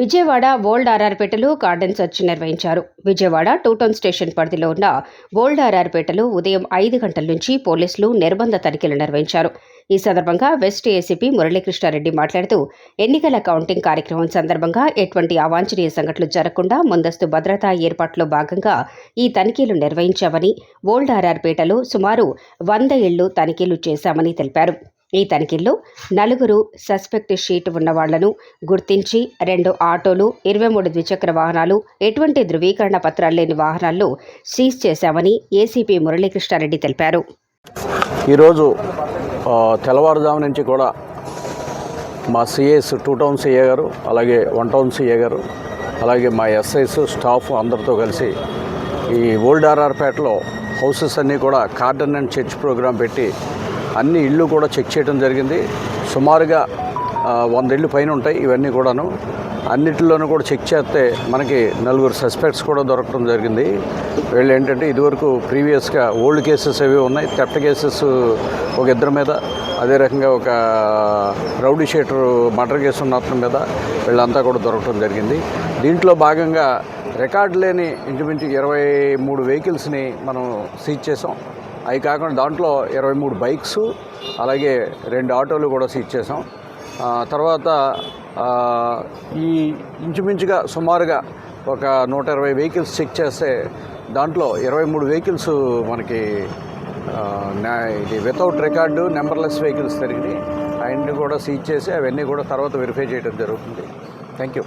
Vijayawada old ఆర్ఆర్పేటలో garden search నిర్వహించారు. Vijayawada 2 town station పరిధిలో ఉన్న ఓల్డ్ ఆర్ఆర్పేటలో ఉదయం 5 గంటల నుంచి పోలీసులు నిర్బంధ తనిఖీలు నిర్వహించారు. ఈ సందర్భంగా వెస్ట్ ఏసీపీ మురళీకృష్ణారెడ్డి మాట్లాడుతూ, ఎన్నికల కౌంటింగ్ కార్యక్రమం సందర్భంగా ఎటువంటి అవాంఛనీయ సంఘటనలు జరగకుండా ముందస్తు భద్రతా ఏర్పాట్లో భాగంగా ఈ తనిఖీలు నిర్వహించామని, ఓల్డ్ ఆర్ఆర్పేటలో సుమారు 100 ఇళ్లు తనిఖీలు చేశామని తెలిపారు. ఈ తనిఖీల్లో 4 సస్పెక్ట్ షీట్ ఉన్న వాళ్లను గుర్తించి 2 ఆటోలు, 23 ద్విచక్ర వాహనాలు, ఎటువంటి ధృవీకరణ పత్రాలు లేని వాహనాలను సీజ్ చేశామని ఏసీపీ మురళీకృష్ణారెడ్డి తెలిపారు. ఈరోజు తెల్లవారుజాము నుంచి కూడా మా సిఏస్ 2 టౌన్ సిఏ గారు, అలాగే 1 టౌన్ సిఏ గారు, అలాగే మా ఎస్ఐస్ స్టాఫ్ అందరితో కలిసి ఈ ఓల్డ్ ఆర్ఆర్పేటలో హౌసెస్ అన్నీ కూడా గార్డెన్ అండ్ చర్చ్ ప్రోగ్రాం పెట్టి అన్ని ఇళ్ళు కూడా చెక్ చేయడం జరిగింది. సుమారుగా 100 ఇళ్ళు పైన ఉంటాయి. ఇవన్నీ కూడాను అన్నిటిలోనూ కూడా చెక్ చేస్తే మనకి 4 సస్పెక్ట్స్ కూడా దొరకడం జరిగింది. వీళ్ళు ఏంటంటే ఇదివరకు ప్రీవియస్గా ఓల్డ్ కేసెస్ అవి ఉన్నాయి. థెఫ్ట్ కేసెస్ ఒక 2 మీద, అదే రకంగా ఒక రౌడీ షీటర్ మర్డర్ కేసు ఉన్న అతని మీద వీళ్ళంతా కూడా దొరకడం జరిగింది. దీంట్లో భాగంగా రికార్డు లేని ఇంచుమించు 23 వెహికల్స్ని మనం సీజ్ చేసాం. అవి కాకుండా దాంట్లో 23 బైక్స్, అలాగే 2 ఆటోలు కూడా సీజ్ చేసాం. తర్వాత ఈ ఇంచుమించుగా సుమారుగా ఒక 120 వెహికల్స్ చెక్ చేస్తే దాంట్లో 23 వెహికల్స్ మనకి ఇది వితౌట్ రికార్డు నెంబర్లెస్ వెహికల్స్ జరిగినాయి. అవన్నీ కూడా సీజ్ చేసి అవన్నీ కూడా తర్వాత వెరిఫై చేయడం జరుగుతుంది. Thank you.